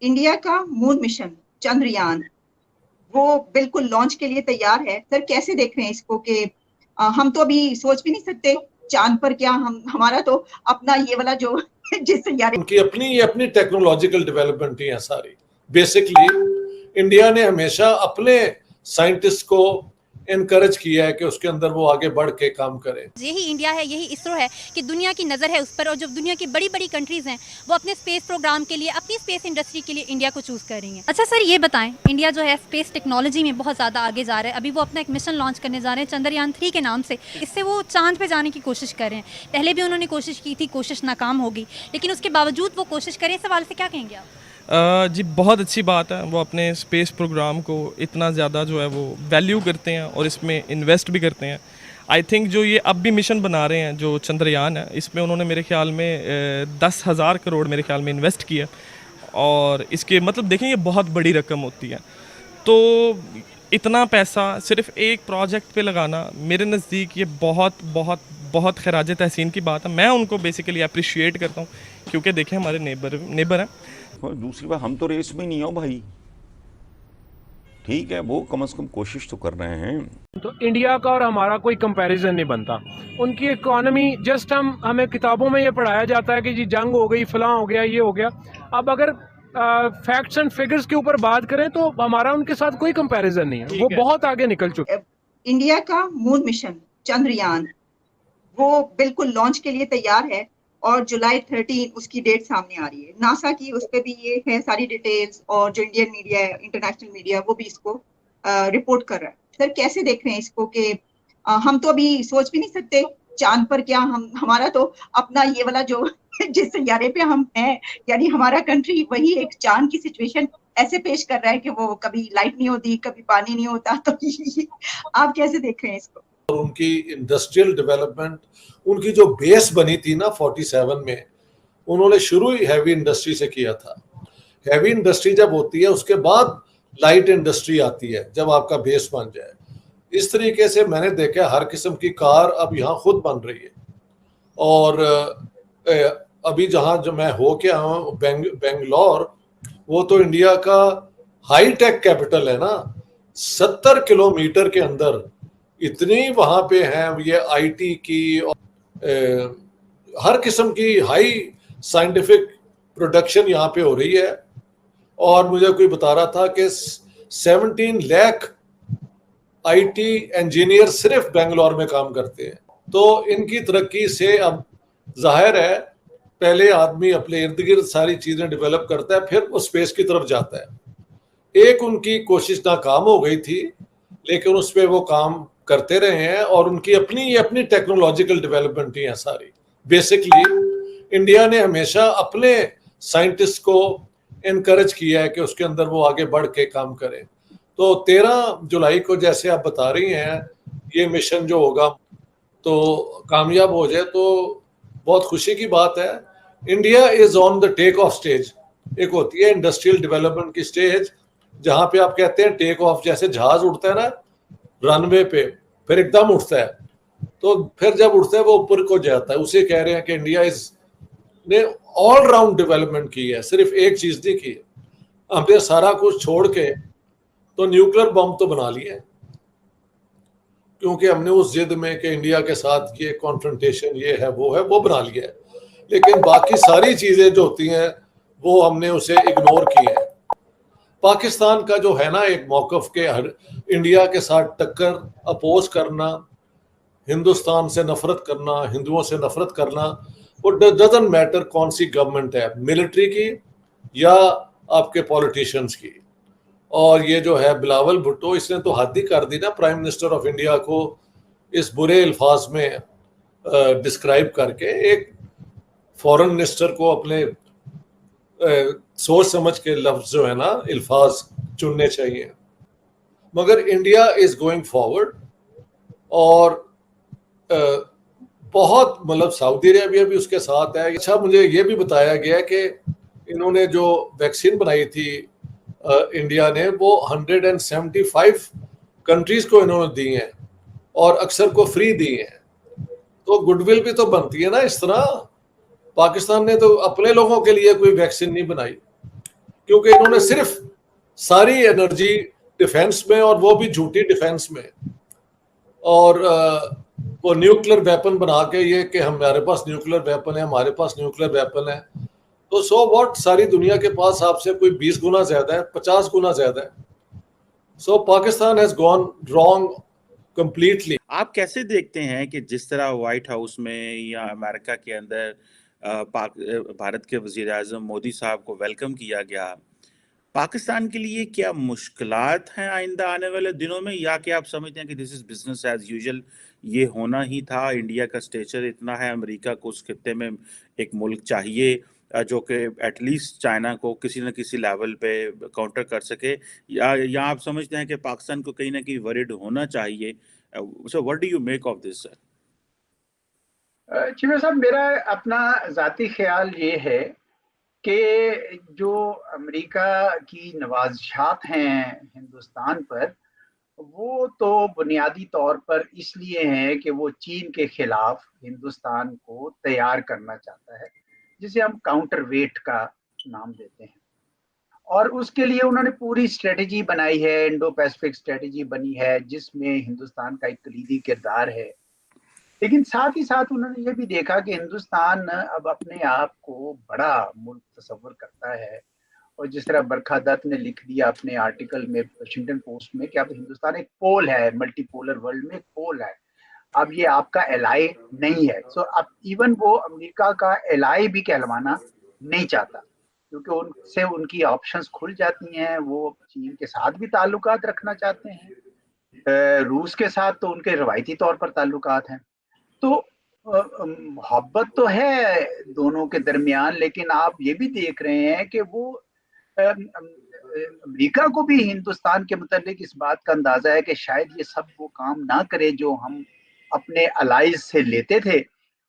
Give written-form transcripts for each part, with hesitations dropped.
India का moon mission Chandrayaan वो बिल्कुल लॉन्च के लिए तैयार है। सर कैसे देख रहे हैं इसको कि हम तो अभी सोच भी नहीं सकते चांद पर क्या हम हमारा तो अपना ये वाला जो जिस तैयारी उनकी अपनी टेक्नोलॉजिकल डेवलपमेंट ही है सारी। बेसिकली इंडिया ने हमेशा अपने साइंटिस्ट को इनकरेज किया है कि उसके अंदर वो आगे बढ़ के काम करें। यही इंडिया है, यही इसरो है कि दुनिया की नज़र है उस पर, और जो दुनिया की बड़ी बड़ी कंट्रीज़ हैं वो अपने स्पेस प्रोग्राम के लिए, अपनी स्पेस इंडस्ट्री के लिए इंडिया को चूज़ कर रही हैं। अच्छा सर ये बताएं, इंडिया जो है स्पेस टेक्नोलॉजी में बहुत ज़्यादा आगे जा रहा है। अभी वो अपना एक मिशन लॉन्च करने जा रहे हैं चंद्रयान-3 के नाम से। इससे वो चांद पे जाने की कोशिश कर रहे हैं। पहले भी उन्होंने कोशिश की थी, कोशिश नाकाम होगी, लेकिन उसके बावजूद वो कोशिश करें। इस सवाल से क्या कहेंगे आप? जी बहुत अच्छी बात है, वो अपने स्पेस प्रोग्राम को इतना ज़्यादा जो है वो वैल्यू करते हैं और इसमें इन्वेस्ट भी करते हैं। आई थिंक जो ये अब भी मिशन बना रहे हैं जो चंद्रयान है, इसमें उन्होंने मेरे ख्याल में 10,000 करोड़ मेरे ख्याल में इन्वेस्ट किया, और इसके मतलब देखें ये बहुत बड़ी रकम होती है। तो इतना पैसा सिर्फ एक प्रोजेक्ट पे लगाना मेरे नज़दीक ये बहुत बहुत बहुत खराज तहसीन की बात है। मैं उनको बेसिकली अप्रिशिएट करता हूँ, क्योंकि देखें हमारे नेबर हैं। और दूसरी बात, हम तो रेस में नहीं हो भाई, ठीक है, वो कम से कम कोशिश तो कर रहे हैं। तो इंडिया का और हमारा कोई कंपैरिजन नहीं बनता। उनकी इकोनॉमी जस्ट हमें किताबों में ये पढ़ाया जाता है कि जी जंग हो गई, फलां हो गया, ये हो गया। अब अगर फैक्ट्स एंड फिगर्स के ऊपर बात करें तो हमारा उनके साथ कोई कंपैरिजन नहीं है, वो बहुत आगे निकल चुके। इंडिया का मून मिशन चंद्रयान वो बिल्कुल लॉन्च के लिए तैयार है और जुलाई 13 उसकी डेट सामने आ रही है। नासा की उस पर भी ये है सारी डिटेल्स, और जो इंडियन मीडिया है, इंटरनेशनल मीडिया, वो भी इसको रिपोर्ट कर रहा है। सर कैसे देख रहे हैं इसको कि हम तो अभी सोच भी नहीं सकते चांद पर क्या हम हमारा तो अपना ये वाला जो जिस तैयारे पे हम हैं, यानी हमारा कंट्री वही एक चांद की सिचुएशन ऐसे पेश कर रहा है कि वो कभी लाइट नहीं होती, कभी पानी नहीं होता। तो आप कैसे देख रहे हैं इसको? और उनकी इंडस्ट्रियल डेवलपमेंट, उनकी जो बेस बनी थी ना 47 में, उन्होंने शुरू ही हैवी इंडस्ट्री से किया था। हैवी इंडस्ट्री जब होती है उसके बाद लाइट इंडस्ट्री आती है, जब आपका बेस बन जाए। इस तरीके से मैंने देखा हर किस्म की कार अब यहाँ खुद बन रही है। और अभी जहाँ जो मैं हो के आया हूँ बेंगलोर, वो तो इंडिया का हाई टेक कैपिटल है ना। 70 किलोमीटर के अंदर इतनी वहां पे हैं ये आईटी की और हर किस्म की हाई साइंटिफिक प्रोडक्शन यहाँ पे हो रही है। और मुझे कोई बता रहा था कि 17 लाख आईटी इंजीनियर सिर्फ बेंगलोर में काम करते हैं। तो इनकी तरक्की से अब जाहिर है पहले आदमी अपने इर्द गिर्द सारी चीजें डेवलप करता है, फिर वो स्पेस की तरफ जाता है। एक उनकी कोशिश नाकाम हो गई थी, लेकिन उस पर वो काम करते रहे हैं, और उनकी अपनी टेक्नोलॉजिकल डेवलपमेंट ही है सारी। बेसिकली इंडिया ने हमेशा अपने साइंटिस्ट को इनकरेज किया है कि उसके अंदर वो आगे बढ़ के काम करें। तो 13 जुलाई को जैसे आप बता रही हैं, ये मिशन जो होगा तो कामयाब हो जाए तो बहुत खुशी की बात है। India is on the take off stage. एक होती है इंडस्ट्रियल डेवलपमेंट की स्टेज, जहां पे आप कहते हैं टेक ऑफ, जैसे जहाज उड़ता है ना रनवे पे, फिर एकदम उठता है, तो फिर जब उठता है वो ऊपर को जाता है। उसे कह रहे हैं कि इंडिया ने ऑल राउंड डेवलपमेंट की है, सिर्फ एक चीज नहीं की। हमने सारा कुछ छोड़ के तो न्यूक्लियर बम तो बना लिए, क्योंकि हमने उस जिद में कि इंडिया के साथ ये कॉन्फ्रंटेशन ये है वो बना लिया है। लेकिन बाकी सारी चीजें जो होती हैं वो हमने उसे इग्नोर की है। पाकिस्तान का जो है ना एक मौकफ के इंडिया के साथ टक्कर अपोज करना, हिंदुस्तान से नफरत करना, हिंदुओं से नफरत करना, वो डजंट मैटर कौन सी गवर्नमेंट है, मिलिट्री की या आपके पॉलिटिशियंस की। और ये जो है बिलावल भुट्टो, इसने तो हद ही कर दी ना प्राइम मिनिस्टर ऑफ इंडिया को इस बुरे अल्फाज में डिस्क्राइब करके। एक फॉरेन मिनिस्टर को अपने सोच समझ के लफ्ज जो है ना अल्फाज चुनने चाहिए। मगर इंडिया इज गोइंग फॉरवर्ड, और बहुत मतलब सऊदी अरेबिया भी उसके साथ है। अच्छा, मुझे ये भी बताया गया कि इन्होंने जो वैक्सीन बनाई थी इंडिया ने, वो 175 कंट्रीज को इन्होंने दी हैं और अक्सर को फ्री दी हैं। तो गुडविल भी तो बनती है ना इस तरह। पाकिस्तान ने तो अपने लोगों के लिए कोई वैक्सीन नहीं बनाई, क्योंकि इन्होंने सिर्फ सारी एनर्जी डिफेंस में, और वो भी झूठी डिफेंस में, और वो न्यूक्लियर वेपन बना के ये कि हमारे पास न्यूक्लियर वेपन है, हमारे पास न्यूक्लियर वेपन है, तो सो व्हाट, सारी दुनिया के पास आपसे कोई 20 गुना ज्यादा है, 50 गुना ज्यादा है। So Pakistan has gone wrong completely. आप कैसे देखते हैं कि जिस तरह व्हाइट हाउस में या अमेरिका के अंदर भारत के वजीर आजम मोदी साहब को वेलकम किया गया, पाकिस्तान के लिए क्या मुश्किलात हैं आइंदा आने वाले दिनों में, या कि आप समझते हैं कि this is business as usual, ये होना ही था, इंडिया का स्टेचर इतना है, अमेरिका को उस खित्ते में एक मुल्क चाहिए जो कि एटलीस्ट चाइना को किसी न किसी लेवल पे काउंटर कर सके, या आप समझते हैं कि पाकिस्तान को कहीं ना कहीं वरिड होना चाहिए? So what do you make of this sir? चिमर साहब, मेरा अपना ज़ाती ख्याल ये है कि जो अमेरिका की नवाज़शात हैं हिंदुस्तान पर, वो तो बुनियादी तौर पर इसलिए हैं कि वो चीन के खिलाफ हिंदुस्तान को तैयार करना चाहता है, जिसे हम काउंटर वेट का नाम देते हैं। और उसके लिए उन्होंने पूरी स्ट्रेटजी बनाई है, इंडो पैसिफिक स्ट्रेटजी बनी है, जिसमें हिंदुस्तान का एक कलीदी किरदार है। लेकिन साथ ही साथ उन्होंने ये भी देखा कि हिंदुस्तान अब अपने आप को बड़ा मुल्क तस्वर करता है, और जिस तरह बरखा दत्त ने लिख दिया अपने आर्टिकल में वाशिंगटन पोस्ट में कि अब हिंदुस्तान एक पोल है, मल्टीपोलर वर्ल्ड में एक पोल है, अब ये आपका एलाई नहीं है। सो अब इवन वो अमेरिका का एलाई भी कहलवाना नहीं चाहता, क्योंकि उनसे उनकी ऑप्शंस खुल जाती हैं। वो चीन के साथ भी ताल्लुकात रखना चाहते हैं, रूस के साथ तो उनके रवायती तौर पर ताल्लुकात हैं, तो मोहब्बत तो है दोनों के दरमियान। लेकिन आप ये भी देख रहे हैं कि वो अमेरिका को भी हिंदुस्तान के मुतालिक इस बात का अंदाजा है कि शायद ये सब वो काम ना करे जो हम अपने अलाइज से लेते थे,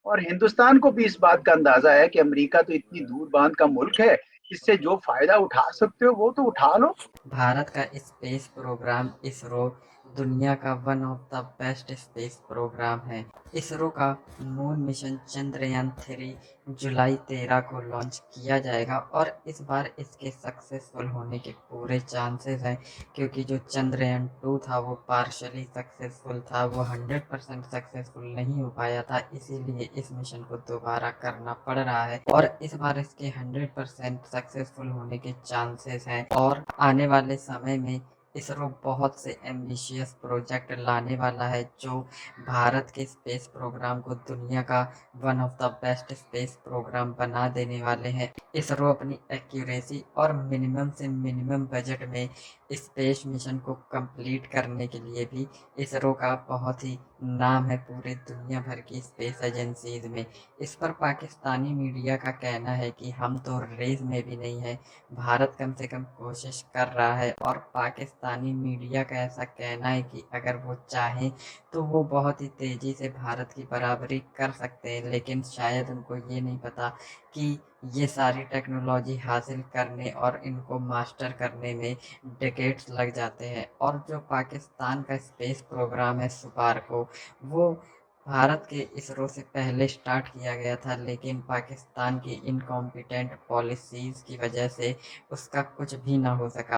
और हिंदुस्तान को भी इस बात का अंदाजा है कि अमेरिका तो इतनी दूर बांध का मुल्क है, इससे जो फायदा उठा सकते हो वो तो उठा लो। भारत का स्पेस प्रोग्राम इसरो दुनिया का one of the best space program है। इसरो का मून मिशन चंद्रयान-3 जुलाई 13 को लॉन्च किया जाएगा, और इस बार इसके सक्सेसफुल होने के पूरे चांसेस हैं, क्योंकि जो चंद्रयान-2 था वो पार्शली सक्सेसफुल था, वो 100% सक्सेसफुल नहीं हो पाया था, इसीलिए इस मिशन को दोबारा करना पड़ रहा है, और इस बार इसके 100% सक्सेसफुल होने के चांसेस हैं। और आने वाले समय में इसरो बहुत से एम्बिशियस प्रोजेक्ट लाने वाला है, जो भारत के स्पेस प्रोग्राम को दुनिया का one of the best space program बना देने वाले हैं। इसरो अपनी एक्यूरेसी और मिनिमम से मिनिमम बजट में स्पेस मिशन को कंप्लीट करने के लिए भी इसरो का बहुत ही नाम है पूरे दुनिया भर की स्पेस एजेंसीज में। इस पर पाकिस्तानी मीडिया का कहना है कि हम तो रेस में भी नहीं है, भारत कम से कम कोशिश कर रहा है, और पाकिस्तानी मीडिया का ऐसा कहना है कि अगर वो चाहें तो वो बहुत ही तेज़ी से भारत की बराबरी कर सकते हैं, लेकिन शायद उनको ये नहीं पता कि ये सारी टेक्नोलॉजी हासिल करने और इनको मास्टर करने में डेकेड्स लग जाते हैं। और जो पाकिस्तान का स्पेस प्रोग्राम है सुपार्को, वो भारत के इसरो से पहले स्टार्ट किया गया था, लेकिन पाकिस्तान की इनकॉम्पिटेंट पॉलिसीज़ की वजह से उसका कुछ भी ना हो सका।